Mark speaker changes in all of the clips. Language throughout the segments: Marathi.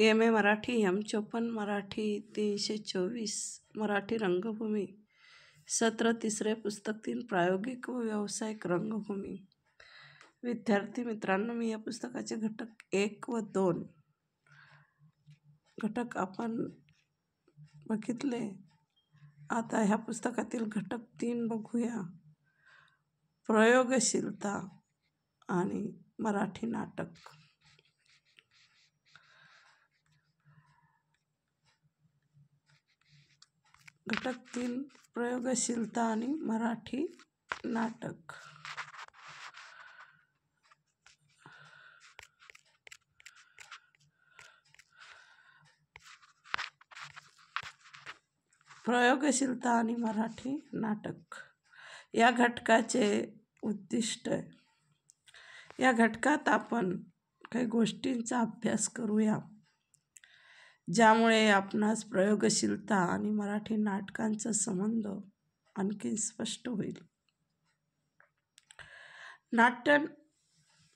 Speaker 1: MA मराठी M54 मराठी 324 मराठी रंगभूमी सत्र तिसरे पुस्तक 3 प्रायोगिक व व्यावसायिक रंगभूमी। विद्यार्थी मित्रांनो, मी या पुस्तकाचे घटक 1 व 2 घटक आपण बघितले। आता ह्या पुस्तकातील घटक 3 बघूया। प्रयोगशीलता आणि मराठी नाटक। घटक 3 प्रयोगशीलता आणि मराठी नाटक। प्रयोगशीलता आणि मराठी नाटक या घटकाचे उद्दिष्ट आहे। या घटकात आपण काही गोष्टींचा अभ्यास करूया, ज्यामुळे आपणास प्रयोगशीलता आणि मराठी नाटकांचा संबंध आणखी स्पष्ट होईल। नाट्य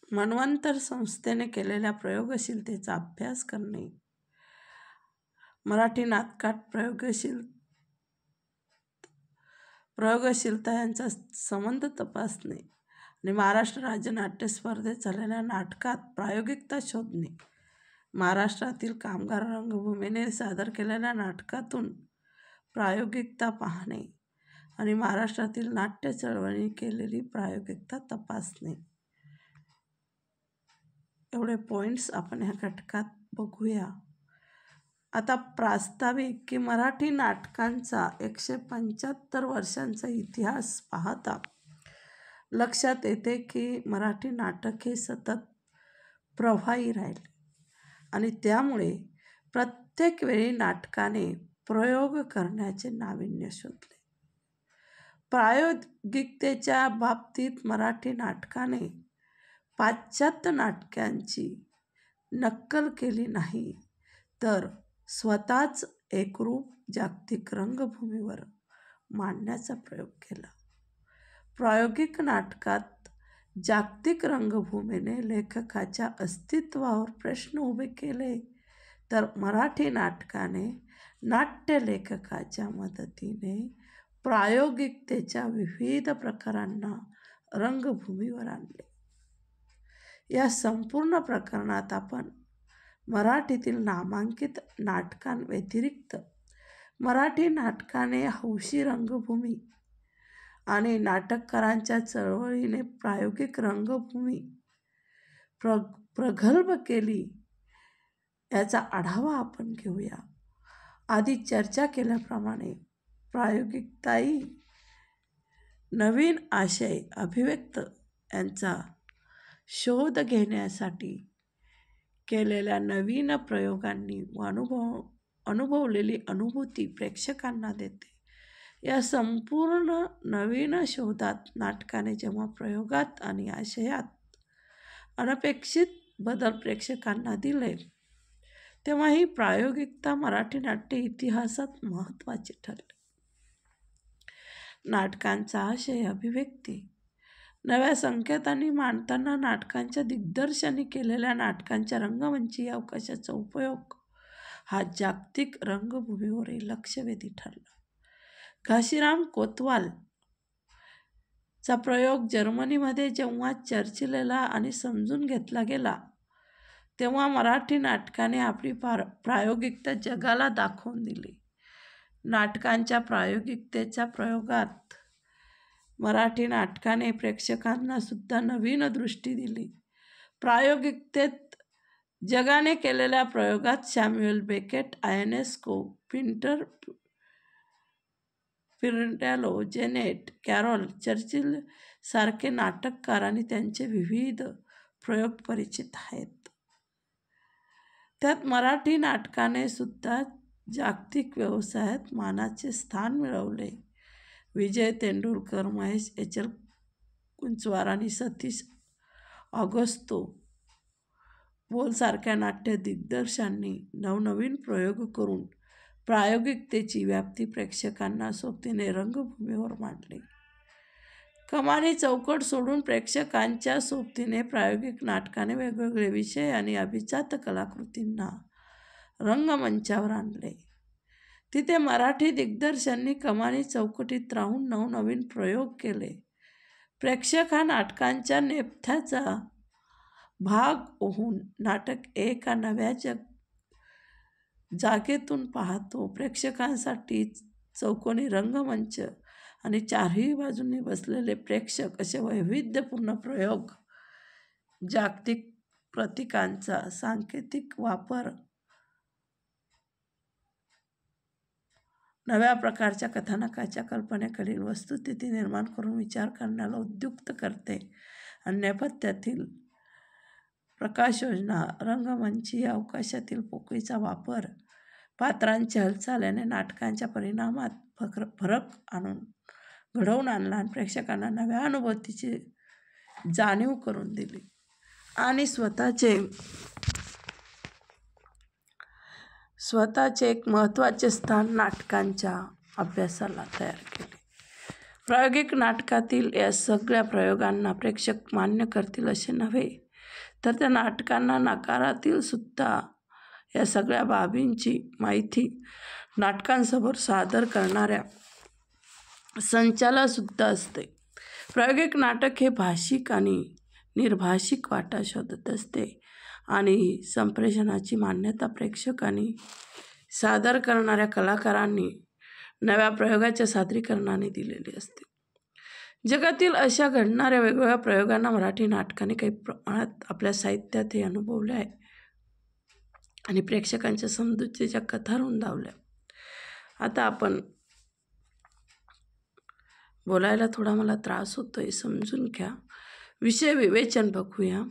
Speaker 1: मन्वंतर संस्थेने केलेल्या प्रयोगशीलतेचा अभ्यास करणे, मराठी नाटकात प्रयोगशीलता यांचा संबंध तपासणे आणि महाराष्ट्र राज्य नाट्य स्पर्धेत झालेल्या नाटकात प्रायोगिकता शोधणे, महाराष्ट्रातील कामगार रंगभूमीने सादर केलेल्या नाटकातून प्रायोगिकता पाहणे आणि महाराष्ट्रातील नाट्य चळवळीने केलेली प्रायोगिकता तपासणे, एवढे पॉईंट्स आपण ह्या घटकात बघूया। आता प्रास्ताविक की मराठी नाटकांचा 175 वर्षांचा इतिहास पाहता लक्षात येते की मराठी नाटक हे सतत प्रवाही राहिले आणि त्यामुळे प्रत्येक वेळी नाटकाने प्रयोग करण्याचे नाविन्य शोधले। प्रायोगिकतेच्या बाबतीत मराठी नाटकाने पाश्चात्य नाटकांची नक्कल केली नाही, तर स्वतःच एकरूप जागतिक रंगभूमीवर मांडण्याचा प्रयोग केला। प्रायोगिक नाटकात जागतिक रंगभूमीने लेखकाच्या अस्तित्वावर प्रश्न उभे केले, तर मराठी नाटकाने नाट्य लेखकाच्या मदतीने प्रायोगिकतेच्या विविध प्रकारांना रंगभूमीवर आणले। या संपूर्ण प्रकरणात आपण मराठीतील नामांकित नाटकांव्यतिरिक्त मराठी नाटकाने हौशी रंगभूमी आणि नाटककारांच्या चळवळीने प्रायोगिक रंगभूमी प्रगल्भ केली याचा आढावा आपण घेऊया। आधी चर्चा केल्याप्रमाणे प्रायोगिकताही नवीन आशय अभिव्यक्त यांचा शोध घेण्यासाठी केलेल्या नवीन प्रयोगांनी अनुभवलेली अनुभूती प्रेक्षकांना देते। या संपूर्ण नवीन शोधात नाटकाने जेव्हा प्रयोगात आणि आशयात अनपेक्षित बदल प्रेक्षकांना दिले, तेव्हा ही प्रायोगिकता मराठी नाट्य इतिहासात महत्त्वाची ठरली। नाटकांचा आशय अभिव्यक्ती नव्या संकेतांनी मांडताना नाटकांच्या दिग्दर्शनाने केलेल्या नाटकांच्या रंगमंची अवकाशाचा उपयोग हा जागतिक रंगभूमीवरील लक्षवेधी ठरला। घाशीराम कोतवाल चा प्रयोग जर्मनीमध्ये जेव्हा चर्चिलेला आणि समजून घेतला गेला, तेव्हा मराठी नाटकाने आपली प्रायोगिकता जगाला दाखवून दिली। नाटकांच्या प्रायोगिकतेच्या प्रयोगात मराठी नाटकाने प्रेक्षकांना सुद्धा नवीन दृष्टी दिली। प्रायोगिकतेत जगाने केलेल्या प्रयोगात Samuel Beckett, Ionesco, Peter Pirandello, Genet Caryl, Churchill सारखे नाटककार आणि त्यांचे विविध प्रयोग परिचित आहेत। त्यात मराठी नाटकाने सुद्धा जागतिक व्यवसायात मानाचे स्थान मिळवले। विजय तेंडुलकर, महेश कुंचवार आणि सतीश ऑगस्तो बोल सारख्या नाट्य दिग्दर्शकांनी नवनवीन प्रयोग करून प्रायोगिकतेची व्याप्ती प्रेक्षकांना सोबतीने रंगभूमीवर मांडली। कमानी चौकट सोडून प्रेक्षकांच्या सोबतीने प्रायोगिक नाटकाने वेगवेगळे विषय आणि अभिजात कलाकृतींना रंगमंचावर आणले. तिथे मराठी दिग्दर्शकांनी कमानी चौकटीत राहून नवनवीन प्रयोग केले. प्रेक्षक हा नाटकांच्या नेपथ्याचा भाग होऊन नाटक एका नव्या जागेतून पाहतो. प्रेक्षकांसाठी चौकोनी रंगमंच आणि चारही बाजूंनी बसलेले प्रेक्षक असे वैविध्यपूर्ण प्रयोग, जागतिक प्रतीकांचा सांकेतिक वापर, नव्या प्रकारच्या कथानकाच्या कल्पनेखालील वस्तुस्थिती निर्माण करून विचार करण्याला उद्युक्त करते. आणि नेपथ्यातील प्रकाशयोजना, रंगमंचीय अवकाशातील पोकळीचा वापर, पात्रांची हालचाल याने नाटकांच्या परिणामात फरक घडवून आणला आणि प्रेक्षकांना नव्या अनुभूतीची जाणीव करून दिली आणि स्वतःचे एक महत्त्वाचे स्थान नाटकांच्या अभ्यासाला तयार केले. प्रायोगिक नाटकातील या सगळ्या प्रयोगांना प्रेक्षक मान्य करतील असे नव्हे, तर त्या नाटकांना नाकारातील सुद्धा या सगळ्या बाबींची माहिती नाटकांसमोर सादर करणाऱ्या संचालासुद्धा असते. प्रायोगिक नाटक हे भाषिक आणि निर्भाषिक वाटा शोधत असते आणि संप्रेषणाची मान्यता प्रेक्षक आणि सादर करणाऱ्या कलाकारांनी नव्या प्रयोगाच्या सादरीकरणाने दिलेली असते. जगातील अशा घडणाऱ्या वेगवेगळ्या प्रयोगांना मराठी नाटकाने काही प्रमाणात आपल्या साहित्यात हे अनुभवले आहे आणि प्रेक्षकांच्या समजुतीच्या कथा रुंदावल्या. आता आपण बोलायला थोडा मला त्रास होतोय, समजून घ्या. विषय विवेचन बघूया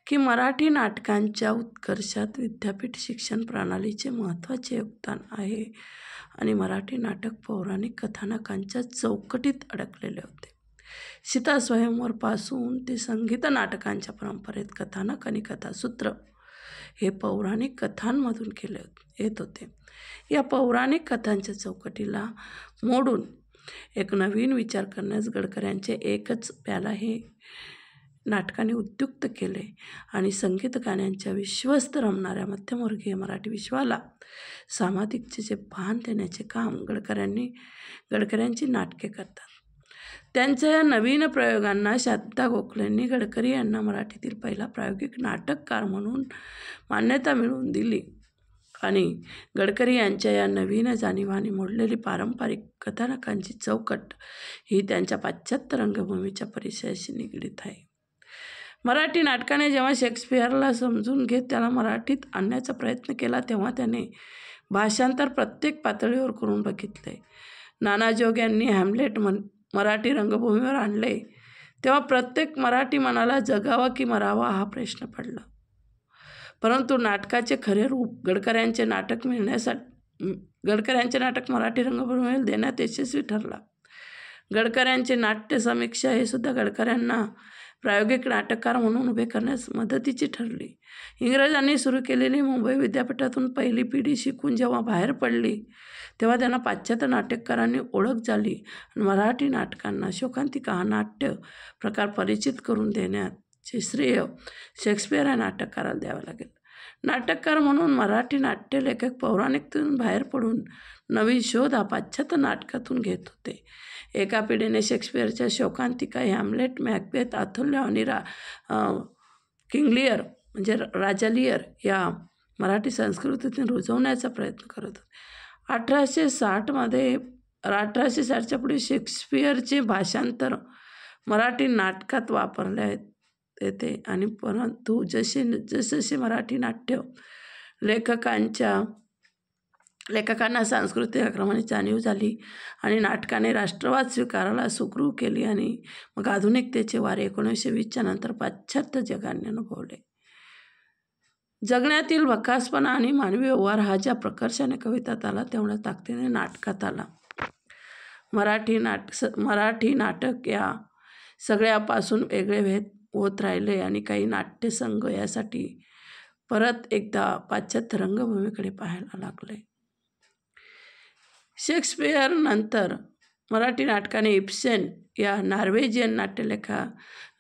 Speaker 1: की मराठी नाटकांच्या उत्कर्षात विद्यापीठ शिक्षण प्रणालीचे महत्त्वाचे योगदान आहे आणि मराठी नाटक पौराणिक कथानकांच्या चौकटीत अडकलेले होते. सीता स्वयंवरपासून ते संगीत नाटकांच्या परंपरेत कथानक आणि कथासूत्र हे पौराणिक कथांमधून येत होते. या पौराणिक कथांच्या चौकटीला मोडून एक नवीन विचार करण्यास गडकऱ्यांचे एकच प्याला हे नाटकाने उद्युक्त केले आणि संगीत गाण्यांच्या विश्वस्त रमणाऱ्या मध्यमवर्गीय मराठी विश्वाला सामाजिकतेचे भान देण्याचे काम गडकऱ्यांची नाटके करतात. त्यांच्या या नवीन प्रयोगांना शांता गोखलेंनी गडकरी यांना मराठीतील पहिला प्रायोगिक नाटककार म्हणून मान्यता मिळवून दिली आणि गडकरी यांच्या या नवीन जाणीवाने मोडलेली पारंपरिक कथानकांची चौकट ही त्यांच्या पाश्चात्य रंगभूमीच्या परिचयाशी निगडीत आहे. मराठी नाटकाने जेव्हा शेक्सपियरला समजून घेत त्याला मराठीत आणण्याचा प्रयत्न केला तेव्हा त्याने भाषांतर प्रत्येक पातळीवर करून बघितले. नाना जोग यांनी हॅम्लेट मराठी रंगभूमीवर आणले तेव्हा प्रत्येक मराठी मनाला जगावा की मरावा हा प्रश्न पडला. परंतु नाटकाचे खरे रूप गडकऱ्यांचे नाटक मराठी रंगभूमीवर देण्यात यशस्वी ठरला. गडकऱ्यांचे नाट्य समीक्षा हे सुद्धा गडकऱ्यांना प्रायोगिक नाटककार म्हणून उभे करण्यास मदतीची ठरली. इंग्रजांनी सुरू केलेली मुंबई विद्यापीठातून पहिली पिढी शिकून जेव्हा बाहेर पडली तेव्हा त्यांना पाश्चात्य नाटककारांनी ओळख झाली आणि मराठी नाटकांना शोकांतिका हा नाट्य प्रकार परिचित करून देण्याचे श्रेय शेक्सपियर या नाटककाराला द्यावे लागेल. नाटककार म्हणून मराठी नाट्यलेखक पौराणिकतेतून बाहेर पडून नवीन शोध हा पाश्चात्य नाटकातून घेत होते. एका पिढीने शेक्सपियरच्या शोकांतिका, हॅम्लेट, मॅकबेथ, अथुल्य आणि किंग लिअर म्हणजे राजा लिअर या मराठी संस्कृतीतून रुजवण्याचा प्रयत्न करत होते. 1860च्या पुढे शेक्सपियरचे भाषांतर मराठी नाटकात वापरले येते आणि परंतु जसे मराठी नाट्य लेखकांना सांस्कृतिक आक्रमणाची जाणीव झाली आणि नाटकाने राष्ट्रवाद स्वीकारायला सुखरूप केली आणि मग आधुनिकतेचे वारे 1920च्या नंतर पाश्चात्य जगाने अनुभवले. जगण्यातील भकासपणा आणि मानवी व्यवहार हा ज्या प्रकर्षाने कवितात आला तेवढ्या ताकदीने नाटकात आला. मराठी नाटक या सगळ्यापासून वेगळे होत राहिले आणि काही नाट्यसंघ यासाठी परत एकदा पाश्चात्य रंगभूमीकडे पाहायला लागले. शेक्सपियर नंतर मराठी नाटकाने इब्सेन या नॉर्वेजियन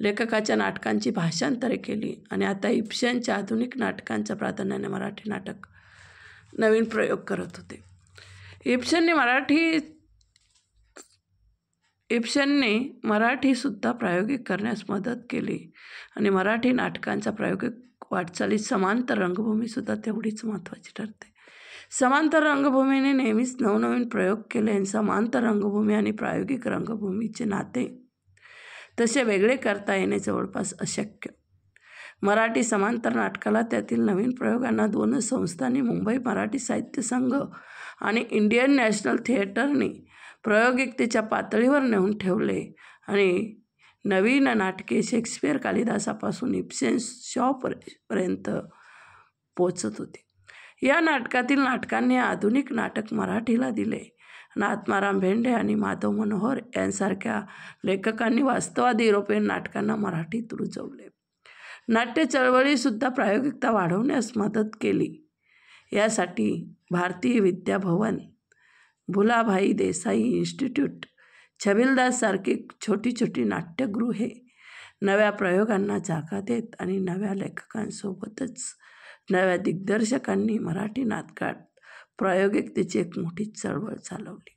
Speaker 1: लेखकाच्या नाटकांची भाषांतरे केली आणि आता इब्सेनच्या आधुनिक नाटकांच्या प्राधान्याने मराठी नाटक नवीन प्रयोग करत होते. इब्सेनने मराठीसुद्धा प्रायोगिक करण्यास मदत केली आणि मराठी नाटकांचा प्रायोगिक वाटचालीत समांतर रंगभूमीसुद्धा तेवढीच महत्त्वाची ठरते. समांतर रंगभूमीने नेहमीच नवनवीन प्रयोग केले आणि समांतर रंगभूमी आणि प्रायोगिक रंगभूमीचे नाते तसे वेगळे करता येणे जवळपास अशक्य. मराठी समांतर नाटकाला त्यातील नवीन प्रयोगांना दोनच संस्थांनी, मुंबई मराठी साहित्य संघ आणि इंडियन नॅशनल थिएटरने प्रायोगिकतेच्या पातळीवर नेऊन ठेवले आणि नवीन नाटके शेक्सपियर कालिदासापासून इब्सेन शॉपर्यंत पोचत होती. या नाटकातील नाटकांनी आधुनिक नाटक मराठीला दिले. आत्माराम भेंडे आणि माधव मनोहर यांसारख्या लेखकांनी वास्तववादी युरोपियन नाटकांना मराठीत रुजवले. नाट्य चळवळीसुद्धा प्रायोगिकता वाढवण्यास मदत केली. यासाठी भारतीय विद्याभवन, भुलाभाई देसाई इन्स्टिट्यूट, छबिलदास सारखी छोटी छोटी नाट्यगृहे नव्या प्रयोगांना जागा देत आणि नव्या लेखकांसोबतच नव्या दिग्दर्शकांनी मराठी नाटकात प्रायोगिकतेची एक मोठी चळवळ चालवली.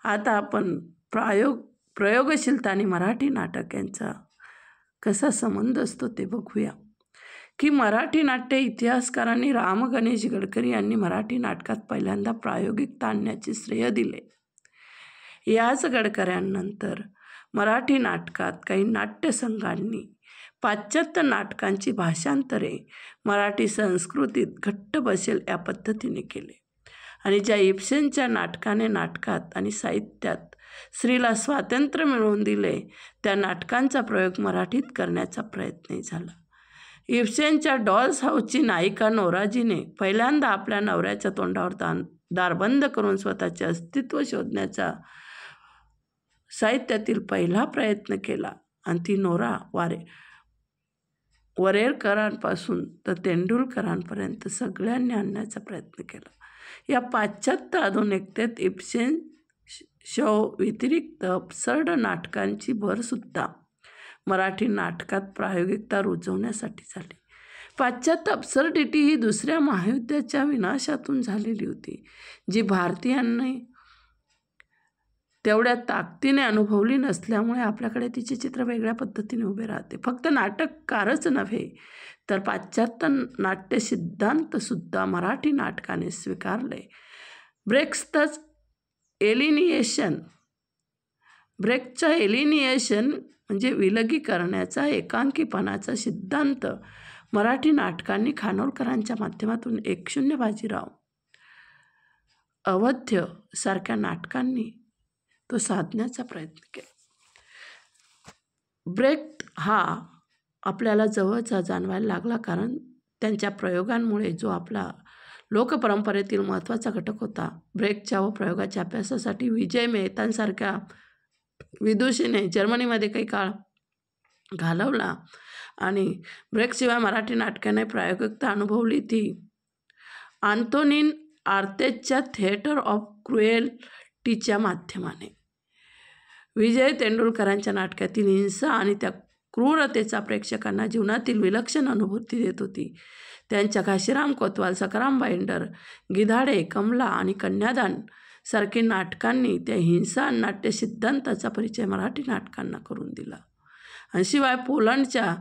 Speaker 1: आता आपण प्रयोगशीलता आणि मराठी नाटक यांचा कसा संबंध असतो ते बघूया की मराठी नाट्य इतिहासकारांनी राम गणेश गडकरी यांनी मराठी नाटकात पहिल्यांदा प्रायोगिकता आणण्याचे श्रेय दिले. याच गडकऱ्यांनंतर मराठी नाटकात काही नाट्यसंघांनी पाश्चात्य नाटकांची भाषांतरे मराठी संस्कृतीत घट्ट बसेल या पद्धतीने केले आणि ज्या इब्सेनच्या नाटकाने नाटकात आणि साहित्यात स्त्रीला स्वातंत्र्य मिळवून दिले त्या नाटकांचा प्रयोग मराठीत करण्याचा प्रयत्न झाला. इब्सेनच्या डॉल्स हाऊसची नायिका नोराजीने पहिल्यांदा आपल्या नवऱ्याच्या तोंडावर दारबंद करून स्वतःचे अस्तित्व शोधण्याचा साहित्यातील पहिला प्रयत्न केला आणि ती नोरा वरेरकरांपासून तर तेंडुलकरांपर्यंत सगळ्यांनी आणण्याचा प्रयत्न केला. या पाश्चात्य आधुनिकतेत इब्सेन शो व्यतिरिक्त अबसर्ड नाटकांची भरसुद्धा मराठी नाटकात प्रायोगिकता रुजवण्यासाठी झाली. पाश्चात्य अबसर्डिटी ही दुसऱ्या महायुद्धाच्या विनाशातून झालेली होती, जी भारतीयांनी तेवढ्या ताकदीने अनुभवली नसल्यामुळे आपल्याकडे तिचे चित्र वेगळ्या पद्धतीने उभे राहते. फक्त नाटककारच नव्हे तर पाश्चात्य नाट्य सिद्धांतसुद्धा मराठी नाटकाने स्वीकारले. ब्रेकचा एलिनिएशन म्हणजे विलगीकरणाचा एकांकीपणाचा सिद्धांत मराठी नाटकांनी खानोलकरांच्या माध्यमातून 1-0 बाजीराव, अवध्य सारख्या नाटकांनी तो साधण्याचा प्रयत्न केला. ब्रेख्त हा आपल्याला जवळचा जाणवायला लागला कारण त्यांच्या प्रयोगांमुळे जो आपला लोकपरंपरेतील महत्त्वाचा घटक होता. ब्रेख्तच्या व प्रयोगाच्या अभ्यासासाठी विजय मेहतांसारख्या विदुषीने जर्मनीमध्ये काही काळ घालवला आणि ब्रेख्तशिवाय मराठी नाटकाने प्रायोगिकता अनुभवली ती आंतोनीन आर्थेच्या थिएटर ऑफ क्रुएल्टीच्या माध्यमाने. विजय तेंडुलकरांच्या नाटकातील हिंसा आणि त्या क्रूरतेचा प्रेक्षकांना जीवनातील विलक्षण अनुभूती देत होती. त्यांच्या घाशीराम कोतवाल, सखाराम बाईंडर, गिधाडे, कमला आणि कन्यादान सारखी नाटकांनी त्या हिंसा आणि नाट्य सिद्धांताचा परिचय मराठी नाटकांना करून दिला. आणि शिवाय पोलंडच्या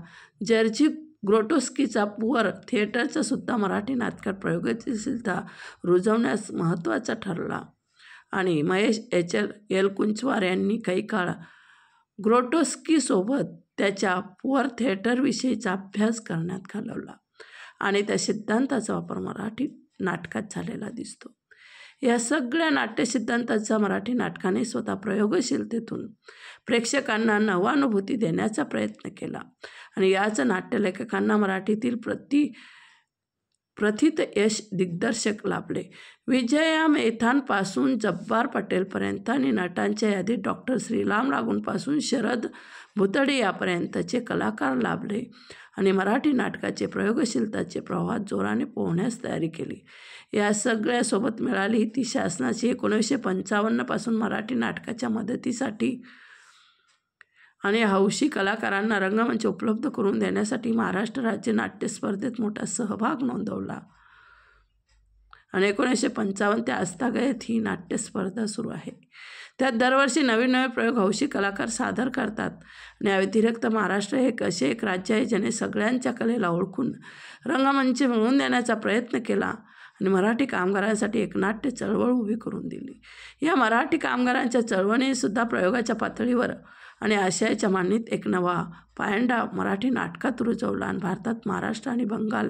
Speaker 1: जर्जी ग्रोटोस्कीचा पुअर थिएटरचा सुद्धा मराठी नाटकात प्रयोगशीलता रुजवण्यास महत्त्वाचा ठरला आणि महेश एलकुंचवार यांनी काही काळ ग्रोटोस्कीसोबत त्याच्या पुअर थिएटरविषयीचा अभ्यास करण्यात घालवला आणि त्या सिद्धांताचा वापर मराठी नाटकात झालेला दिसतो. या सगळ्या नाट्यसिद्धांताचा मराठी नाटकाने स्वतः प्रयोगशीलतेतून प्रेक्षकांना नवानुभूती देण्याचा प्रयत्न केला आणि याच नाट्यलेखकांना मराठीतील प्रथित यश दिग्दर्शक लाभले. विजया मेहतांपासून जब्बार पटेलपर्यंत आणि नटांच्या यादीत डॉक्टर श्रीराम लागूंपासून शरद भुतडे यापर्यंतचे कलाकार लाभले आणि मराठी नाटकाचे प्रयोगशीलताचे प्रवाहात जोराने पोहण्यास तयारी केली. या सगळ्यासोबत मिळाली ती शासनाची 1955 पासून मराठी नाटकाच्या मदतीसाठी आणि हौशी कलाकारांना रंगमंच उपलब्ध करून देण्यासाठी महाराष्ट्र राज्य नाट्य स्पर्धेत मोठा सहभाग नोंदवला. आणि 1955 ते आजतागायत ही नाट्यस्पर्धा सुरू आहे. त्यात दरवर्षी नवीन नवे प्रयोग हौशी कलाकार सादर करतात. आणि या व्यतिरिक्त महाराष्ट्र हे असे एक राज्य आहे ज्याने सगळ्यांच्या कलेला ओळखून रंगमंच मिळवून देण्याचा प्रयत्न केला आणि मराठी कामगारांसाठी एक नाट्य चळवळ उभी करून दिली. या मराठी कामगारांच्या चळवळीनेसुद्धा प्रयोगाच्या पातळीवर आणि आशयाच्या मांडणीत एक नवा पायंडा मराठी नाटकात रुजवला. आणि भारतात महाराष्ट्र आणि बंगाल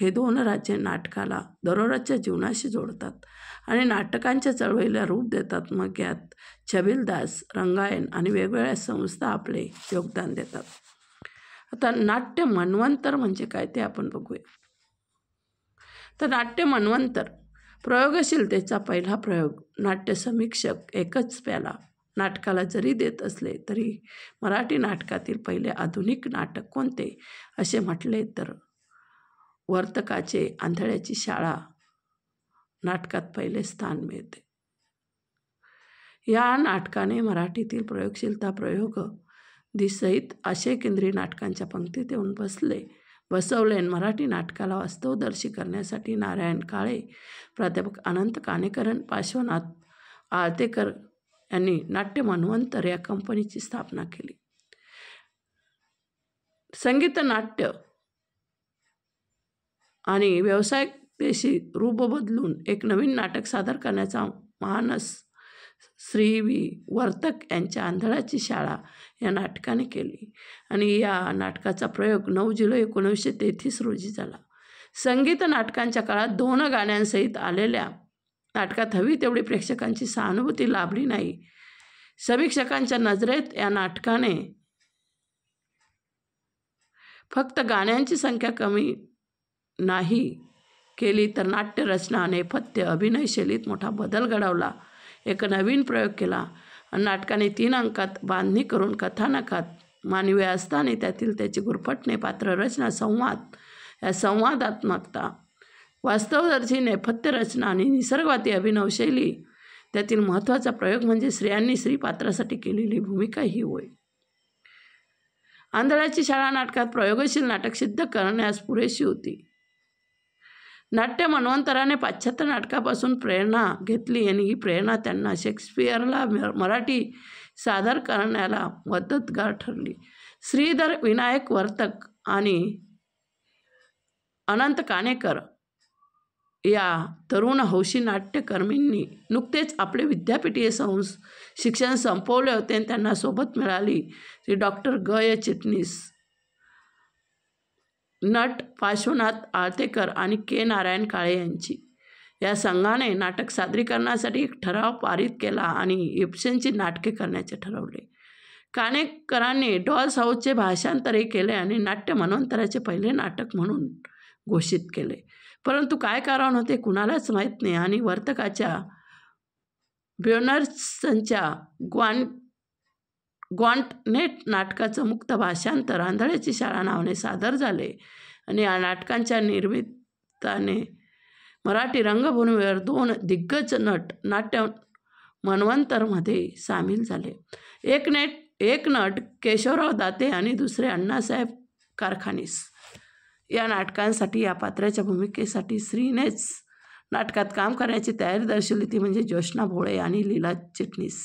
Speaker 1: हे 2 राज्ये नाटकाला दररोजच्या जीवनाशी जोडतात आणि नाटकांच्या चळवळीला रूप देतात. मग यात छबिलदास, रंगायन आणि वेगवेगळ्या संस्था आपले योगदान देतात. आता नाट्य मन्वंतर म्हणजे काय ते आपण बघूया. तर नाट्य मन्वंतर प्रयोगशीलतेचा पहिला प्रयोग. नाट्य समीक्षक एकच प्याला नाटकाला जरी देत असले तरी मराठी नाटकातील पहिले आधुनिक नाटक कोणते असे म्हटले तर वर्तकाचे आंधळ्याची शाळा नाटकात पहिले स्थान मिळते. या नाटकाने मराठीतील प्रयोगशीलता प्रयोग दिसहित आशयकेंद्री नाटकांच्या पंक्तीत येऊन बसवले आणि मराठी नाटकाला वास्तवदर्शी करण्यासाठी नारायण काळे, प्राध्यापक अनंत काणेकरन, पार्श्वनाथ आळतेकर यांनी नाट्य मन्वंतर या कंपनीची स्थापना केली. संगीत, नाट्य आणि व्यावसायिकतेशी रूप बदलून एक नवीन नाटक सादर करण्याचा मानस श्री वी वर्तक यांच्या आंधळ्याची शाळा या नाटकाने केली आणि या नाटकाचा प्रयोग 9 जुलै 1933 रोजी झाला. संगीत नाटकांच्या काळात 2 गाण्यांसहित आलेल्या नाटकात हवी तेवढी प्रेक्षकांची सहानुभूती लाभली नाही. समीक्षकांच्या नजरेत या नाटकाने फक्त गाण्यांची संख्या कमी नाही केली तर नाट्यरचना, नेपथ्य, अभिनय शैलीत मोठा बदल घडवला. एक नवीन प्रयोग केला आणि नाटकाने 3 अंकात बांधणी करून कथानकात मानवी असताना त्यातील त्याची गुरफटणे, पात्ररचना, संवाद या संवादात्मकता, वास्तवदर्शी नेपथ्य रचना आणि निसर्गवादी अभिनव शैली त्यातील महत्त्वाचा प्रयोग म्हणजे स्त्रियांनी स्त्री पात्रासाठी केलेली भूमिका ही होय. आंधळ्याची शाळा नाटकात प्रयोगशील नाटक सिद्ध करण्यास पुरेशी होती. नाट्य मन्वंतराने पाश्चात्य नाटकापासून प्रेरणा घेतली आणि ही प्रेरणा त्यांना शेक्सपियरला मराठी सादर करण्याला मदतगार ठरली. श्रीधर विनायक वर्तक आणि अनंत काणेकर या तरुण हौशी नाट्यकर्मींनी नुकतेच आपले विद्यापीठीय शिक्षण संपवले होते आणि त्यांना सोबत मिळाली ती डॉक्टर ग. चिटणीस, नट पार्श्वनाथ आळतेकर आणि के. नारायण काळे यांची. या संघाने नाटक सादरीकरणासाठी एक ठराव पारित केला आणि इब्सेनची नाटके करण्याचे ठरवले. काणेकरांनी डॉल्स हाऊसचे भाषांतरही केले आणि नाट्य मन्वंतराचे पहिले नाटक म्हणून घोषित केले. परंतु काय कारण होते कुणालाच माहीत नाही आणि वर्तकाच्या ब्युनर्सच्या ग्वांटनेट नाटकाचं मुक्त भाषांतर आंधळ्याची शाळा नावाने सादर झाले आणि या नाटकांच्या निर्मिताने मराठी रंगभूमीवर 2 दिग्गज नट नाट्य मन्वंतरमध्ये सामील झाले. एक नट केशवराव दाते आणि दुसरे अण्णासाहेब कारखानीस. या नाटकांसाठी या पात्राच्या भूमिकेसाठी श्रीनेच नाटकात काम करण्याची तयारी दर्शवली ती म्हणजे ज्योत्स्ना भोळे आणि लीला चिटणीस.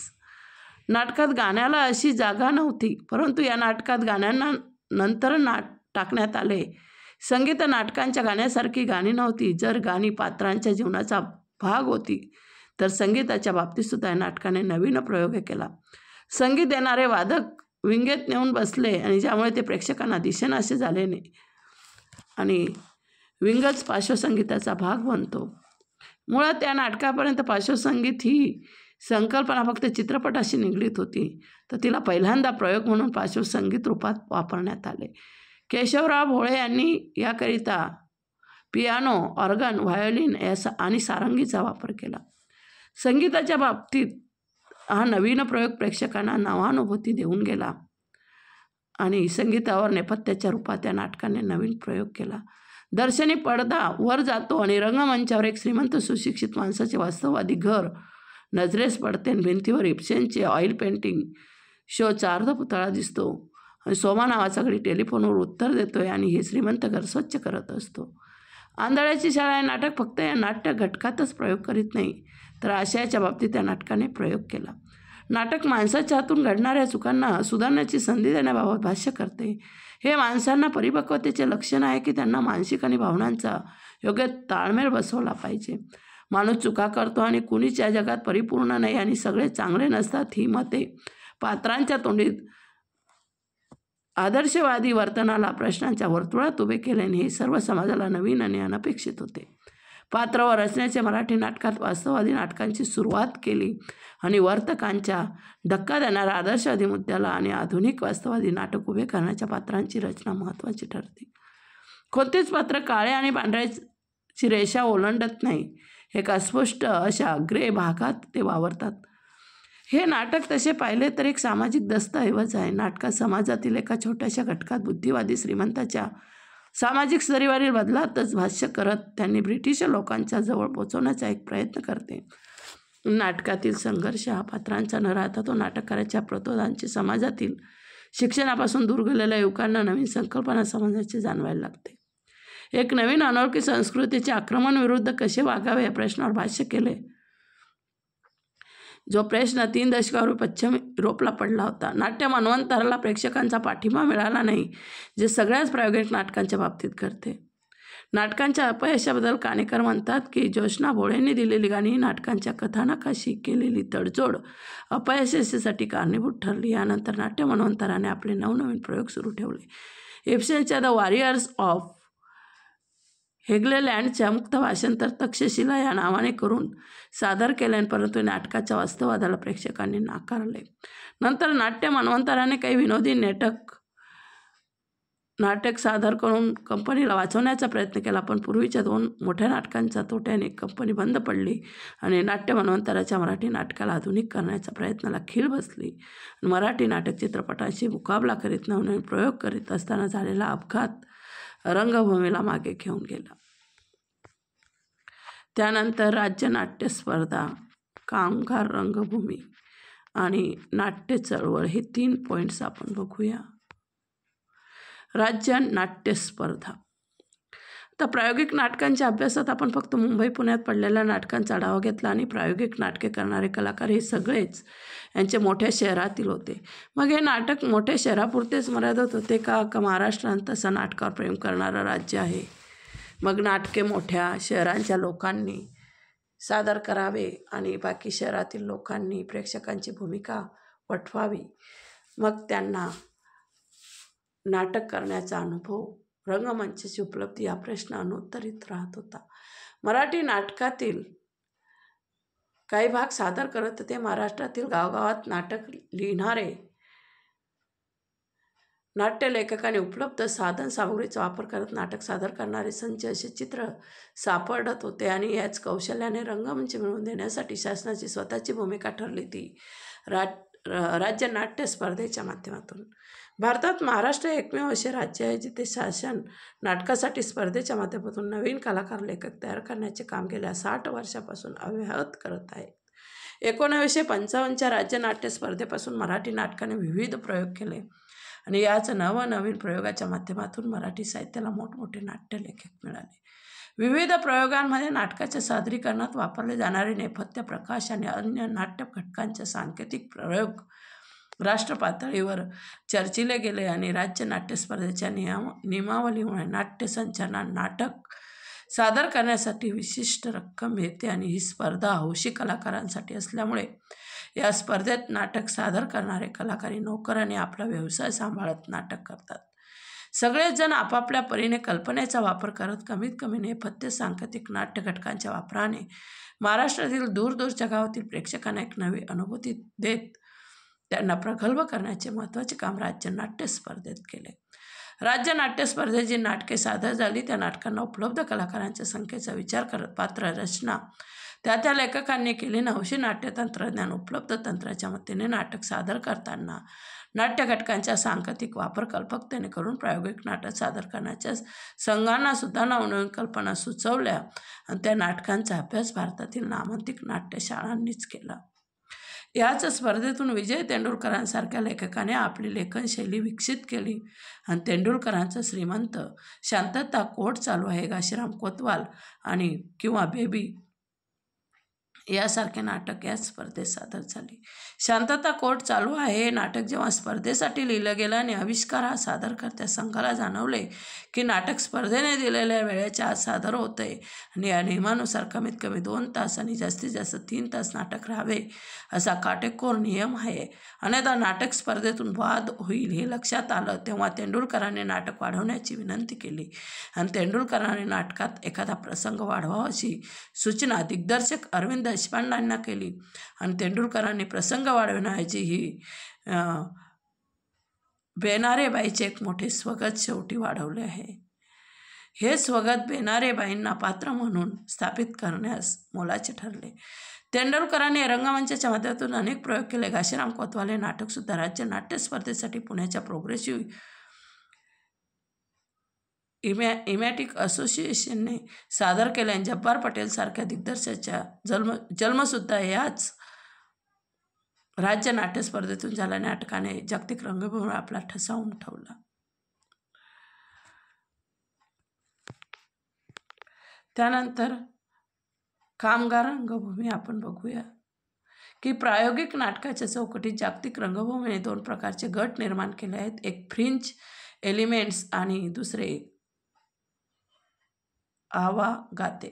Speaker 1: नाटकात गाण्याला अशी जागा नव्हती, परंतु या नाटकात गाण्यांना नंतर टाकण्यात आले. संगीत नाटकांच्या गाण्यासारखी गाणी नव्हती. जर गाणी पात्रांच्या जीवनाचा भाग होती तर संगीताच्या बाबतीतसुद्धा या नाटकाने नवीन प्रयोग केला. संगीत देणारे वादक विंगेत नेऊन बसले आणि ज्यामुळे ते प्रेक्षकांना दिसेनासे झाले नाही आणि विंगच पार्श्वसंगीताचा भाग बनतो. मुळात या नाटकापर्यंत पार्श्वसंगीत ही संकल्पना फक्त चित्रपटाशी निगडीत होती, तर तिला पहिल्यांदा प्रयोग म्हणून पार्श्वसंगीत रूपात वापरण्यात आले. केशवराव भोळे यांनी याकरिता पियानो, ऑर्गन, व्हायोलिन आणि सारंगीचा वापर केला. संगीताच्या बाबतीत हा नवीन प्रयोग प्रेक्षकांना नवानुभूती देऊन गेला आणि संगीतावर नेपथ्याच्या रूपात या नाटकाने नवीन प्रयोग केला. दर्शनी पडदा वर जातो आणि रंगमंचावर एक श्रीमंत सुशिक्षित माणसाचे वास्तववादी घर नजरेस पडते. भिंतीवर इब्सेनचे ऑइल पेंटिंग शोचा अर्धपुतळा दिसतो आणि सोमा नावाचा गडी टेलिफोनवर उत्तर देतोय आणि हे श्रीमंत घर स्वच्छ करत असतो. आंधळ्याची शाळा हे नाटक फक्त या नाट्य घटकातच प्रयोग करीत नाही, तर आशयाच्या बाबतीत त्या नाटकाने प्रयोग केला. नाटक माणसाच्या हातून घडणाऱ्या चुकांना सुधारण्याची संधी देण्याबाबत भाष्य करते. हे माणसांना परिपक्वतेचे लक्षण आहे की त्यांना मानसिक आणि भावनांचा योग्य ताळमेळ बसवला पाहिजे. माणूस चुका करतो आणि कुणीच या जगात परिपूर्ण नाही आणि सगळे चांगले नसतात ही मते पात्रांच्या तोंडी आदर्शवादी वर्तनाला प्रश्नांच्या वर्तुळात उभे केल्याने हे सर्व समाजाला नवीन आणि अनपेक्षित होते. पात्र व रचनेचे मराठी नाटकात वास्तववादी नाटकांची सुरुवात केली आणि वर्तकांच्या धक्का देणाऱ्या आदर्शवादी मुद्द्याला आणि आधुनिक वास्तववादी नाटक उभे करण्याच्या पात्रांची रचना महत्त्वाची ठरते. कोणतेच पात्र काळ्या आणि पांढऱ्याची रेषा ओलांडत नाही. एक अस्पष्ट अशा ग्रे भागात ते वावरतात. हे नाटक तसे पाहिले तर एक सामाजिक दस्तऐवज आहे. नाटकात समाजातील एका छोट्याशा घटकात बुद्धिवादी श्रीमंताच्या सामाजिक स्तरीवरील बदलातच भाष्य करत त्यांनी ब्रिटिश लोकांच्या जवळ पोचवण्याचा एक प्रयत्न करते. नाटकातील संघर्ष हा पात्रांचा न राहता तो नाटककाराच्या प्रतोदांची समाजातील शिक्षणापासून दूर गेलेल्या युवकांना नवीन संकल्पना समजण्याची जाणवायला लागते. एक नवीन अनोळखी संस्कृतीचे आक्रमण विरुद्ध कसे वागावे या प्रश्नावर भाष्य केले, जो प्रश्न 3 दशकापूर्वी पश्चिम युरोपला पडला होता. नाट्य मन्वंतराला प्रेक्षकांचा पाठिंबा मिळाला नाही, जे सगळ्याच प्रायोगिक नाटकांच्या बाबतीत घडते. नाटकांच्या अपयशाबद्दल काणेकर म्हणतात की ज्योत्स्ना भोळेंनी दिलेली गाणी ही नाटकांच्या कथानकाशी केलेली तडजोड अपयशासाठी कारणीभूत ठरली. यानंतर नाट्य मन्वंतराने आपले नवनवीन प्रयोग सुरू ठेवले. इब्सेनच्या द वॉरियर्स ऑफ हेगलेलँडच्या मुक्त भाषांतर तक्षशिला या नावाने करून सादर केल्याने, परंतु नाटकाच्या वास्तववादाला प्रेक्षकांनी नाकारले. नंतर नाट्य मन्वंतराने काही विनोदी नाटक सादर करून कंपनीला वाचवण्याचा प्रयत्न केला, पण पूर्वीच्या 2 मोठ्या नाटकांच्या तोट्याने कंपनी बंद पडली आणि नाट्य मन्वंतराच्या मराठी नाटकाला आधुनिक करण्याच्या प्रयत्नाला खीळ बसली. मराठी नाटक चित्रपटांशी मुकाबला करीत नवनवीन प्रयोग करीत असताना झालेला अपघात रंगभूमीला मागे घेऊन गेला. त्यानंतर राज्य नाट्य स्पर्धा, कामगार रंगभूमी आणि नाट्य चळवळ हे 3 पॉईंट्स आपण बघूया. राज्य नाट्य स्पर्धा. तर प्रायोगिक नाटकांच्या अभ्यासात आपण फक्त मुंबई पुण्यात पडलेल्या नाटकांचा आढावा घेतला आणि प्रायोगिक नाटके करणारे कलाकार हे सगळेच यांचे मोठ्या शहरातील होते. मग हे नाटक मोठ्या शहरापुरतेच मर्यादित होते का महाराष्ट्रात तसं नाटकावर प्रेम करणारं राज्य आहे? मग नाटके मोठ्या शहरांच्या लोकांनी सादर करावे आणि बाकी शहरातील लोकांनी प्रेक्षकांची भूमिका वठवावी. मग त्यांना नाटक करण्याचा अनुभव, रंगमंचाची उपलब्धी हा प्रश्न अनुत्तरित राहत होता. मराठी नाटकातील काही भाग सादर करत ते महाराष्ट्रातील गावगावात नाटक लिहिणारे नाट्यलेखकांनी उपलब्ध साधन सामुग्रीचा वापर करत नाटक सादर करणारे संच असे चित्र सापडत होते आणि याच कौशल्याने रंगमंच मिळवून देण्यासाठी शासनाची स्वतःची भूमिका ठरली ती राज्य नाट्य स्पर्धेच्या माध्यमातून. भारतात महाराष्ट्र हे एकमेव असे राज्य आहे जिथे शासन नाटकासाठी स्पर्धेच्या माध्यमातून नवीन कलाकार लेखक तयार करण्याचे काम गेल्या 60 वर्षापासून अव्याहत करत आहे. 1955च्या राज्य नाट्य स्पर्धेपासून मराठी नाटकाने विविध प्रयोग केले आणि याच नवनवीन प्रयोगाच्या माध्यमातून मराठी साहित्याला मोठमोठे नाट्यलेखक मिळाले. विविध प्रयोगांमध्ये नाटकाच्या सादरीकरणात वापरले जाणारे नेपथ्य, प्रकाश आणि अन्य नाट्य घटकांचे सांकेतिक प्रयोग राष्ट्र पातळीवर चर्चिले गेले आणि राज्य नाट्य स्पर्धेच्या नियमावलीमुळे नाट्य संचलनात नाटक सादर करण्यासाठी विशिष्ट रक्कम मिळते आणि ही स्पर्धा हौशी कलाकारांसाठी असल्यामुळे या स्पर्धेत नाटक सादर करणारे कलाकारी नोकरांनी आपला व्यवसाय सांभाळत नाटक करतात. सगळेच जण आपापल्या परीने कल्पनेचा वापर करत कमीत कमी नेपथ्य सांकेतिक नाट्य घटकांच्या वापराने महाराष्ट्रातील दूरदूरच्या गावातील प्रेक्षकांना एक नवी अनुभूती देत त्यांना प्रगल्भ करण्याचे महत्त्वाचे काम राज्य नाट्य स्पर्धेत केले. राज्य नाट्य स्पर्धेत जी नाटके सादर झाली त्या नाटकांना उपलब्ध कलाकारांच्या संख्येचा विचार करत पात्र रचना त्या लेखकांनी केली. नवशी नाट्य तंत्रज्ञान उपलब्ध तंत्राच्या मदतीने नाटक सादर करताना नाट्य घटकांचा सांकेतिक वापर कल्पकतेने करून प्रायोगिक नाटक सादर करण्याच्या संघांना सुद्धा नवनवीन कल्पना सुचवल्या आणि त्या नाटकांचा अभ्यास भारतातील नामांकित नाट्यशाळांनीच केला. याच स्पर्धेतून विजय तेंडुलकरांसारख्या लेखकाने आपली लेखनशैली विकसित केली आणि तेंडुलकरांचं श्रीमंत शांतता कोर्ट चालू आहे घाशीराम कोतवाल आणि किंवा बेबी यासारखे नाटक या स्पर्धेत सादर झाले. शांतता कोर्ट चालू आहे हे नाटक जेव्हा स्पर्धेसाठी लिहिलं गेलं आणि आविष्कार हा सादरकर्त्या संघाला जाणवले की नाटक स्पर्धेने दिलेल्या वेळेच्या आत सादर होते आणि या नियमानुसार कमीत कमी 2 तास आणि जास्तीत जास्त 3 तास नाटक राहावे असा काटेकोर नियम आहे. अन्यथा नाटक स्पर्धेतून बाद होईल हे लक्षात आलं तेव्हा तेंडुलकरांनी नाटक वाढवण्याची विनंती केली आणि तेंडुलकरांनी नाटकात एखादा प्रसंग वाढवावा अशी सूचना दिग्दर्शक अरविंद देशपांडेंना केली आणि तेंडुलकरांनी प्रसंग वाढवण्याऐवजी ही बेनारेबाईचे एक मोठे स्वगत शेवटी वाढवले आहे. हे स्वगत बेनारेबाईंना पात्र म्हणून स्थापित करण्यास मोलाचे ठरले. तेंडुलकरांनी रंगमंचाच्या माध्यमातून अनेक प्रयोग केले. घाशीराम कोतवाल हे नाटकसुद्धा राज्य नाट्य स्पर्धेसाठी पुण्याच्या प्रोग्रेसिव्ह इमॅटिक असोसिएशनने सादर केले आणि जब्बार पटेल सारख्या दिग्दर्शकाचा जन्मसुद्धा याच राज्य नाट्य स्पर्धेतून झाला. नाटकाने जागतिक रंगभूमीवर आपला ठसा उमटवला. त्यानंतर कामगार रंगभूमी आपण बघूया की प्रायोगिक नाटकाच्या चौकटीत जागतिक रंगभूमीने 2 प्रकारचे गट निर्माण केले आहेत. एक फ्रिंज एलिमेंट्स आणि दुसरे आवागाते.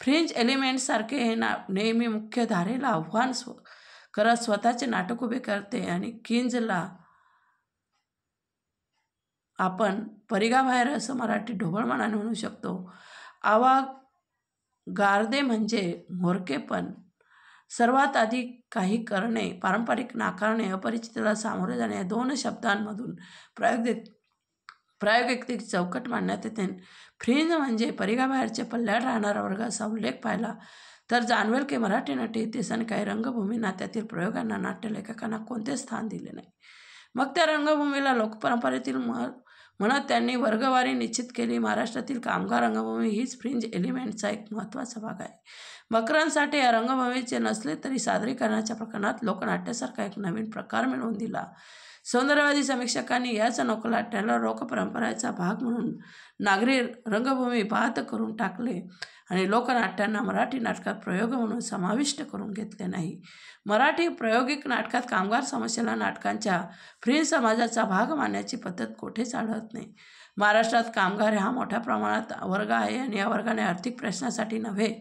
Speaker 1: फ्रिंज एलिमेंट्ससारखे हे नेहमी मुख्य धारेला आव्हान करत स्वतःचे नाटक उभे करते आणि किंजला आपण परिघाबाहेर असं मराठी ढोबळमानाने म्हणू शकतो. आवागार्दे म्हणजे म्होरकेपण, सर्वात आधी काही करणे, पारंपरिक नाकारणे, अपरिचिताला सामोरे जाणे या 2 शब्दांमधून प्रायोगिक चौकट मांडण्यात येते. फ्रिंज म्हणजे परिघाबाहेरच्या पल्ल्यात राहणारा वर्ग असा उल्लेख पाहिला तर जाणवेल की मराठी नाट्य इतिहास आणि काही रंगभूमी नाट्यातील प्रयोगांना नाट्यलेखकांना कोणते स्थान दिले नाही. मग त्या रंगभूमीला लोकपरंपरेतील म्हणत त्यांनी वर्गवारी निश्चित केली. महाराष्ट्रातील कामगार रंगभूमी हीच फ्रिंज एलिमेंटचा एक महत्त्वाचा भाग आहे. मकरंद साठे या रंगभूमीचे नसले तरी सादरीकरणाच्या प्रकरणात लोकनाट्यासारखा एक नवीन प्रकार मिळवून दिला. सौंदर्यवादी समीक्षकांनी याच लोकनाट्याला लोकपरंपरेचा भाग म्हणून नागरी रंगभूमी बाद करून टाकले आणि लोकनाट्यांना मराठी नाटकात प्रयोग म्हणून समाविष्ट करून घेतले नाही. मराठी प्रायोगिक नाटकात कामगार समस्येला नाटकांच्या फ्रिंज समाजाचा भाग मानण्याची पद्धत कोठेच आढळत नाही. महाराष्ट्रात कामगार हा मोठ्या प्रमाणात वर्ग आहे आणि या वर्गाने आर्थिक प्रश्नासाठी नव्हे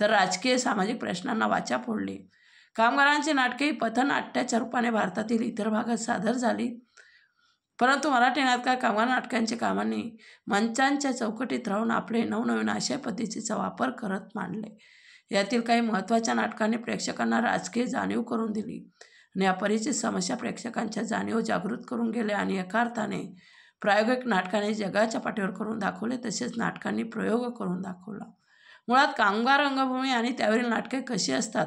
Speaker 1: तर राजकीय सामाजिक प्रश्नांना वाचा फोडली. कामगारांची नाटके ही पथनाट्याच्या रूपाने भारतातील इतर भागात सादर झाली, परंतु मराठी नाटकात कामगार नाटकांचे कामांनी मंचांच्या चौकटीत राहून आपले नवनवीन आशय पद्धतीचा वापर करत मांडले. यातील काही महत्त्वाच्या नाटकांनी प्रेक्षकांना राजकीय जाणीव करून दिली आणि अपरिचित समस्या प्रेक्षकांच्या जाणीव जागृत करून गेल्या आणि एका अर्थाने प्रायोगिक नाटकाने जगाच्या पाठीवर करून दाखवले. तसेच नाटकांनी प्रयोग करून दाखवला. मुळात कामगार रंगभूमी आणि त्यावरील नाटके कशी असतात?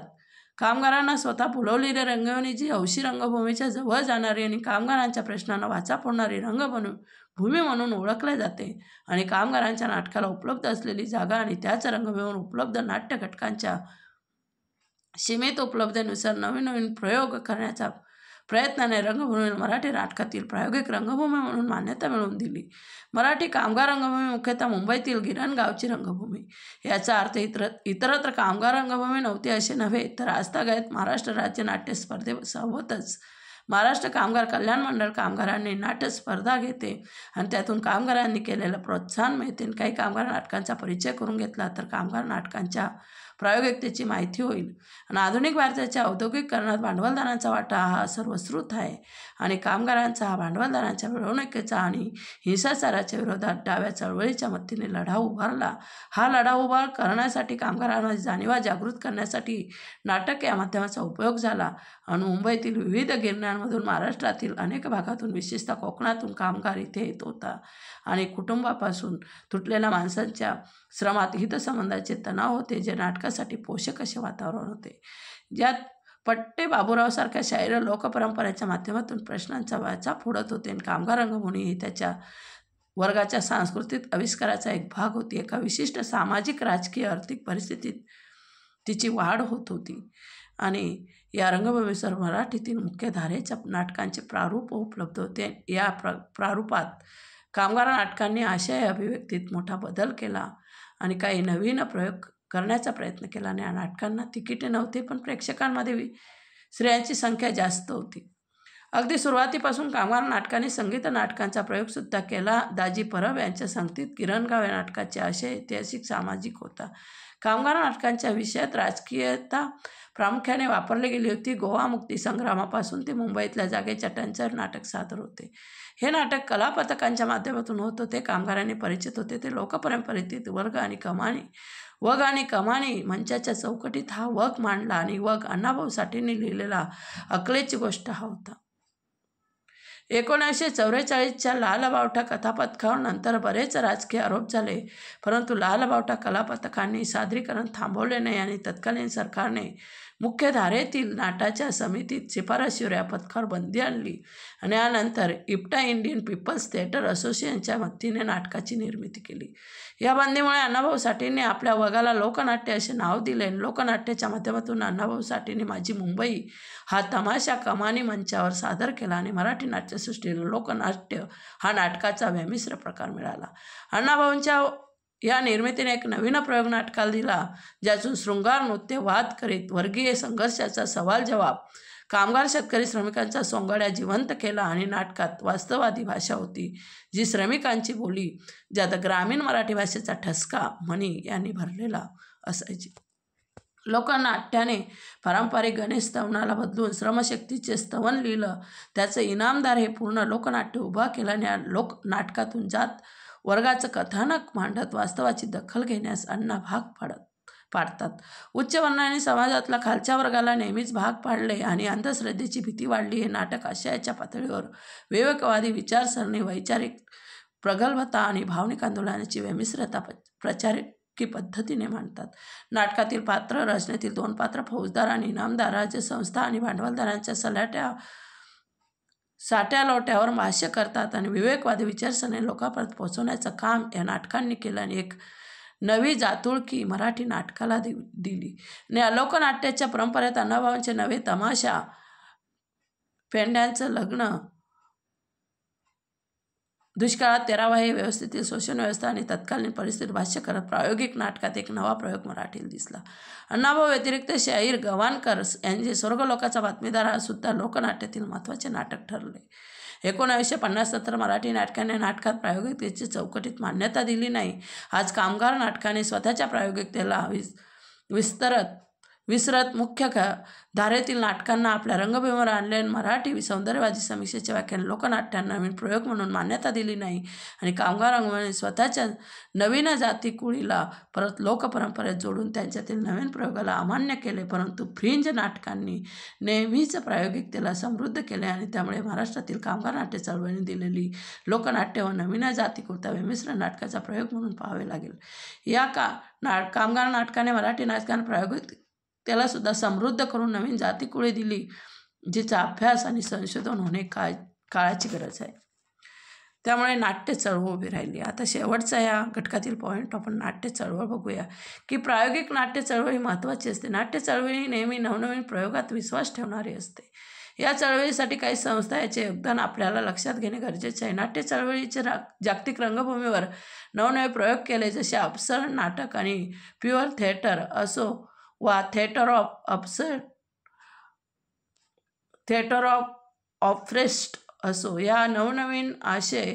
Speaker 1: कामगारांना स्वतः फुलवलेली रंगभूमी जी हौशी रंगभूमीच्या जवळ जाणारी आणि कामगारांच्या प्रश्नांना वाचा फोडणारी रंगभूमी म्हणून ओळखले जाते आणि कामगारांच्या नाटकाला उपलब्ध असलेली जागा आणि त्याच रंगभूमीवर उपलब्ध नाट्य घटकांच्या सीमित उपलब्धतेनुसार नवीन प्रयोग करण्याचा प्रयत्नाने रंगभूमीला मराठी नाटकातील प्रायोगिक रंगभूमी म्हणून मान्यता मिळवून दिली. मराठी कामगार रंगभूमी मुख्यतः मुंबईतील गिरणगावची रंगभूमी. याचा अर्थ इतरत्र कामगार रंगभूमी नव्हती असे नव्हे तर आजतागायत महाराष्ट्र राज्य नाट्य स्पर्धेसोबतच महाराष्ट्र कामगार कल्याण मंडळ कामगारांनी नाट्य स्पर्धा घेते आणि त्यातून कामगारांनी केलेलं प्रोत्साहन मिळते. काही कामगार नाटकांचा परिचय करून घेतला तर कामगार नाटकांच्या प्रायोगिकतेची माहिती होईल. आणि आधुनिक भारताच्या औद्योगिकरणात भांडवलदारांचा वाटा हा सर्वश्रुत आहे आणि कामगारांचा हा भांडवलदारांच्या मिळवणुकीचा आणि हिंसाचाराच्या विरोधात डाव्या चळवळीच्या मदतीने लढा उभारला. हा लढा उभा करण्यासाठी कामगारांना जाणीवा जागृत करण्यासाठी नाटक या माध्यमाचा उपयोग झाला आणि मुंबईतील विविध गिरण्यांमधून महाराष्ट्रातील अनेक भागातून विशेषतः कोकणातून कामगार इथे येत होता आणि कुटुंबापासून तुटलेल्या माणसांच्या श्रमात हितसंबंधाचे तणाव होते जे नाटकासाठी पोषक असे वातावरण होते. ज्यात पट्टे बाबूरावसारख्या शाहीर लोकपरंपरेच्या माध्यमातून प्रश्नांचा वाचा फोडत होते आणि कामगार रंगभूमी ही त्याच्या वर्गाच्या सांस्कृतिक आविष्काराचा एक भाग होती. एका विशिष्ट सामाजिक राजकीय आर्थिक परिस्थितीत तिची वाढ होत होती आणि या रंगभूमीवर मराठीतील मुख्य धारेच्या नाटकांचे प्रारूप उपलब्ध होते. या प्रारूपात कामगार नाटकांनी आशय अभिव्यक्तीत मोठा बदल केला आणि काही नवीन प्रयोग करण्याचा प्रयत्न केला. आणि या नाटकांना तिकिटे नव्हते, पण प्रेक्षकांमध्ये स्त्रियांची संख्या जास्त होती. अगदी सुरुवातीपासून कामगार नाटकाने संगीत नाटकांचा प्रयोगसुद्धा केला. दाजी परब यांच्या संगीत किरणगाव या नाटकाचे आशय ऐतिहासिक सामाजिक होता. कामगार नाटकांच्या विषयात राजकीयता प्रामुख्याने वापरली गेली होती. गोवा मुक्ती संग्रामापासून ते मुंबईतल्या जागेच्या टंचाईवर नाटक सादर होते. हे नाटक कलापथकांच्या माध्यमातून होत होते. कामगारांनी परिचित होते ते लोकपरंपरेतील वग आणि कमानी मंचाच्या चौकटीत हा वग मांडला आणि वग अण्णाभाऊ साठेंनी लिहिलेला अकलेची गोष्ट हा होता. 1944च्या लालबावटा कथापथकावर नंतर बरेच राजकीय आरोप झाले, परंतु लालबावटा कलापथकांनी सादरीकरण थांबवले नाही आणि तत्कालीन सरकारने मुख्य धारेतील नाटाच्या समितीत शिफारशीवर या पथकावर बंदी आणली आणि यानंतर इप्टा इंडियन पीपल्स थिएटर असोसिएशनच्या वतीने नाटकाची निर्मिती केली. या बंदीमुळे अण्णाभाऊ साठेंनी आपल्या वगाला लोकनाट्य असे नाव दिले. लोकनाट्याच्या माध्यमातून अण्णाभाऊ साठेंनी माझी मुंबई हा तमाशा कमानी मंचावर सादर केला आणि मराठी नाट्यसृष्टीला लोकनाट्य हा नाटकाचा व्यामिश्र प्रकार मिळाला. अण्णाभाऊंच्या या निर्मितीने एक नवीन प्रयोग नाटकाला दिला, ज्यातून शृंगार नृत्य, वाद करीत वर्गीय संघर्षाचा सवाल जवाब, कामगार शेतकरी श्रमिकांचा सोंगाड्या जिवंत केला. आणि नाटकात वास्तववादी भाषा होती, जी श्रमिकांची बोली, ज्यात ग्रामीण मराठी भाषेचा ठसका म्हणी यांनी भरलेला असायची. लोकनाट्याने पारंपरिक गणेश स्तवनाला बदलून श्रमशक्तीचे स्तवन लिहिलं. त्याचं इनामदार हे पूर्ण लोकनाट्य उभा केल्याने या लोकनाटकातून जात वर्गाचं कथानक मांडत वास्तवाची दखल घेण्यास अण्णा भाग पाडतात. उच्च वर्णाने समाजातला खालच्या वर्गाला नेहमीच भाग पाडले आणि अंधश्रद्धेची भीती वाढली. हे नाटक आशयाच्या पातळीवर विवेकवादी विचारसरणी, वैचारिक प्रगल्भता आणि भावनिक आंदोलनाची व्यामिश्रता प्रचारकी पद्धतीने मांडतात. नाटकातील पात्र रचनेतील 2 पात्र फौजदार आणि इनामदार, राज्यसंस्था आणि भांडवलदारांच्या साट्यालोट्यावर भाष्य करतात आणि विवेकवादी विचारसरणी लोकांपर्यंत पोहोचवण्याचं काम या नाटकांनी केलं आणि एक नवी जातुळकी मराठी नाटकाला दिली. लोकनाट्याच्या परंपरेत अण्णाभाऊंचे नवे तमाशा, पेंड्यांचं लग्न, दुष्काळात 13वा हे व्यवस्थेतील शोषण व्यवस्था आणि तत्कालीन परिस्थिती भाष्य करत प्रायोगिक नाटकात एक नवा प्रयोग मराठीला दिसला. अण्णाभाऊ व्यतिरिक्त शाहीर गवाणकर यांचे स्वर्गलोकाचा बातमीदार हा सुद्धा लोकनाट्यातील महत्त्वाचे नाटक ठरले. 1950 नंतर मराठी नाटकाने नाटकात प्रायोगिकतेची चौकटीत मान्यता दिली नाही. आज कामगार नाटकाने स्वतःच्या प्रायोगिकतेला विसरत मुख्य धारेतील नाटकांना आपल्या रंगभूमीवर आणले. मराठी सौंदर्यवादी समीक्षेच्या व्याख्याने लोकनाट्यांना नवीन प्रयोग म्हणून मान्यता दिली नाही आणि कामगार रंगभूमीने स्वतःच्या नवीन जाती कुळीला परत लोकपरंपरेत जोडून त्यांच्यातील नवीन प्रयोगाला अमान्य केले. परंतु फ्रिंज नाटकांनी नेहमीच प्रायोगिकतेला समृद्ध केले आणि त्यामुळे महाराष्ट्रातील कामगार नाट्य चळवळीने दिलेली लोकनाट्य व नवीन जातीकुळता व्यामिश्र नाटकाचा प्रयोग म्हणून पाहावे लागेल. या कामगार नाटकाने मराठी नाटकांना प्रायोगिक त्याला सुद्धा समृद्ध करून नवीन जातीकुळे दिली, जिचा अभ्यास आणि संशोधन होणे काळाची गरज आहे. त्यामुळे नाट्य चळवळ उभी राहिली. आता शेवटचा या घटकातील पॉईंट आपण नाट्य चळवळ बघूया की प्रायोगिक नाट्य चळवळ ही महत्त्वाची असते. नाट्य चळवळी नेहमी नवनवीन प्रयोगात विश्वास ठेवणारी असते. या चळवळीसाठी काही संस्था याचे योगदान आपल्याला लक्षात घेणे गरजेचे आहे. नाट्य चळवळीचे जागतिक रंगभूमीवर नवनवे प्रयोग केले, जसे अप्सर नाटक आणि प्युअर थिएटर असो वा थिएटर ऑफ ऑफरेस्ट असो, या नवनवीन आशय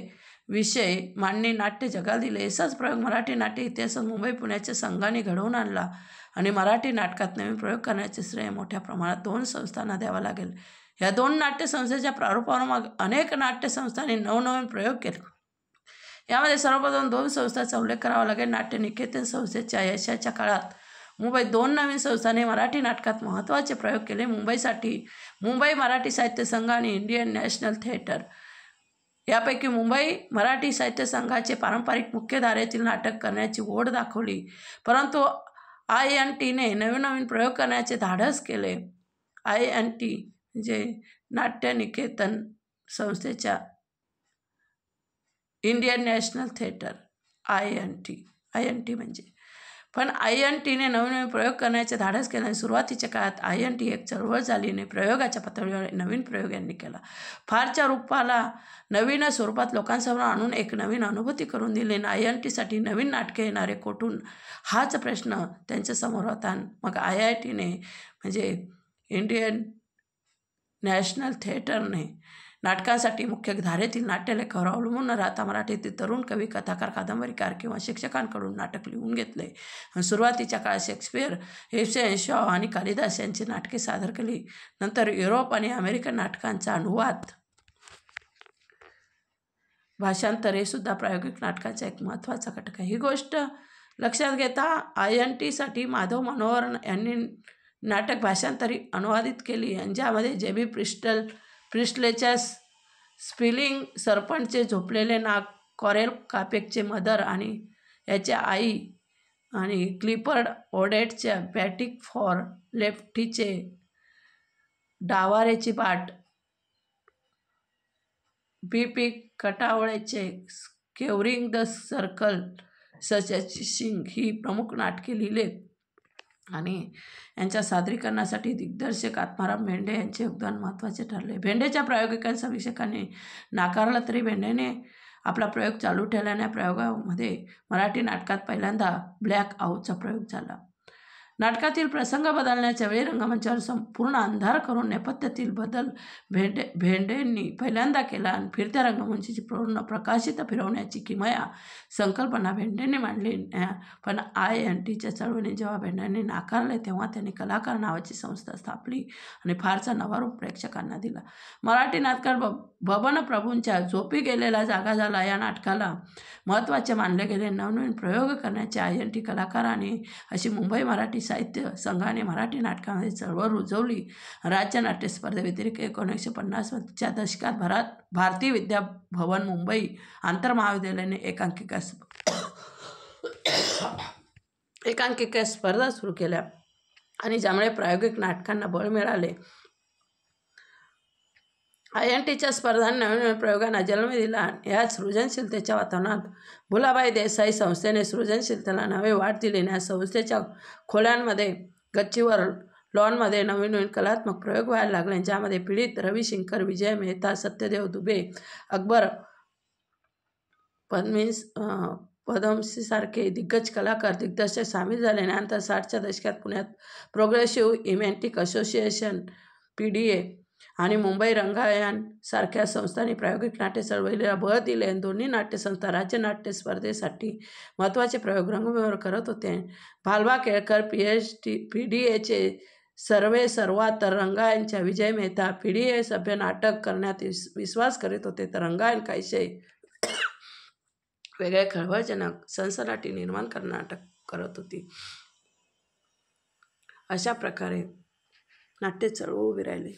Speaker 1: विषय मांडणी नाट्य जगाला दिले. असाच प्रयोग मराठी नाट्य इतिहासात मुंबई पुण्याच्या संघाने घडवून आणला आणि मराठी नाटकात नवीन प्रयोग करण्याचे श्रेय मोठ्या प्रमाणात 2 संस्थांना द्यावा लागेल. या 2 नाट्यसंस्थेच्या प्रारूपावर अनेक नाट्यसंस्थांनी नवनवीन प्रयोग केले. यामध्ये सर्वप्रथम 2 संस्थांचा उल्लेख करावा लागेल. नाट्य निकेतन संस्थेच्या यशाच्या काळात मुंबईत 2 नवीन संस्थांनी मराठी नाटकात महत्त्वाचे प्रयोग केले. मुंबई मराठी साहित्य संघ आणि इंडियन नॅशनल थिएटर. यापैकी मुंबई मराठी साहित्य संघाचे पारंपरिक मुख्य धारेतील नाटक करण्याची ओढ दाखवली, परंतु INTने नवीन प्रयोग करण्याचे धाडस केले. INT म्हणजे नाट्य निकेतन संस्थेच्या इंडियन नॅशनल थिएटर, INT म्हणजे पण INTने नवीन प्रयोग करण्याचे धाडस केल्याने सुरुवातीच्या काळात INT एक चळवळ झाली आणि प्रयोगाच्या पातळीवर नवीन प्रयोग यांनी केला. फारच्या रूपाला नवीन स्वरूपात लोकांसमोर आणून एक नवीन अनुभूती करून दिली. INTसाठी नवीन नाटके येणारे कोठून हाच प्रश्न त्यांच्यासमोर होता. मग IITने म्हणजे इंडियन नॅशनल थिएटरने नाटकांसाठी मुख्य धारेतील नाट्यलेखावर अवलंबून न राहता मराठीतील तरुण कवी, कथाकार, कादंबरीकार किंवा शिक्षकांकडून नाटक लिहून घेतले. सुरुवातीच्या काळात शेक्सपियर, इब्सन, शॉ आणि कालिदास यांची नाटके सादर केली. नंतर युरोप आणि अमेरिकन नाटकांचा अनुवाद, भाषांतरे सुद्धा प्रायोगिक नाटकाचा एक महत्त्वाचा घटक आहे. ही गोष्ट लक्षात घेता INTसाठी माधव मनोहर यांनी नाटक भाषांतरी अनुवादित केली, ज्यामध्ये JB प्रिस्टलेच्या स्पिलिंग सर्पंटचे झोपलेले नाग, कॉरेल कापेकचे मदर आणि याची आई आणि क्लिफर्ड ओडेटच्या बॅटिक फॉर लेफ्टीचे डावारेची बाट, BP कटावळेचे स्केवरिंग द सर्कल सचिंग ही प्रमुख नाटके लिहिले आणि यांच्या सादरीकरणासाठी दिग्दर्शक आत्माराम भेंडे यांचे योगदान महत्त्वाचे ठरले. भेंडेच्या प्रायोगिक समीक्षकांनी नाकारला तरी भेंडेने आपला प्रयोग चालू ठेवल्याने प्रयोगामध्ये मराठी नाटकात पहिल्यांदा ब्लॅक आऊटचा प्रयोग झाला. नाटकातील प्रसंग बदलण्याच्या वेळी रंगमंचावर संपूर्ण अंधार करून नेपथ्यातील बदल भेंडेंनी पहिल्यांदा केला आणि फिरत्या रंगमंचाची पूर्ण प्रकाशित फिरवण्याची किमया संकल्पना भेंडेंनी मांडली. पण INTच्या चळवळीने जेव्हा भेंडेंनी नाकारले तेव्हा त्यांनी कलाकार नावाची संस्था स्थापली आणि फारसा नवा रूप प्रेक्षकांना दिला. मराठी नाटकात बबन प्रभूंच्या झोपी गेलेला जागा झाला या नाटकाला महत्त्वाचे मानले गेले. नवनवीन प्रयोग करण्याचे INT कलाकारांनी अशी मुंबई मराठी साहित्य संघाने मराठी नाटकामध्ये चळवळ रुजवली. राज्य नाट्य स्पर्धेव्यतिरिक्त 1950च्या दशकात भारती विद्या भवन मुंबई आंतरमहाविद्यालयाने एकांकिका स्पर्धा सुरू केल्या आणि ज्यामुळे प्रायोगिक नाटकांना बळ मिळाले. INTच्या स्पर्धांनी नवीन प्रयोगांना जन्म दिला. या सृजनशीलतेच्या वातावरणात भुलाबाई देसाई संस्थेने सृजनशीलतेला नवे वाट दिली. या संस्थेच्या खोल्यांमध्ये, गच्चीवर, लॉनमध्ये नवीन कलात्मक प्रयोग व्हायला लागले, ज्यामध्ये पीडित, रविशंकर, विजय मेहता, सत्यदेव दुबे, अकबर पद्मसीसारखे दिग्गज कलाकार, दिग्दर्शक सामील झाले. नंतर 60च्या दशकात पुण्यात प्रोग्रेसिव्ह इमेंटिक असोसिएशन PDA आणि मुंबई रंगायन सारख्या संस्थांनी प्रायोगिक नाट्य चळवळीला बळ दिले. दोन्ही नाट्यसंस्था राज्य नाट्य स्पर्धेसाठी महत्त्वाचे प्रयोग रंगभूमीवर करत होते. भालबा केळकर PDAचे सर्वेसर्वा तर रंगायनच्या विजय मेहता PDA सभ्य नाटक करण्यात विश्वास करीत होते, तर रंगायन काहीसे वेगळे खळबळजनक सनसनाटी निर्माण करणारे नाटक करत होती. अशा प्रकारे नाट्य चळवळ उभी राहिली.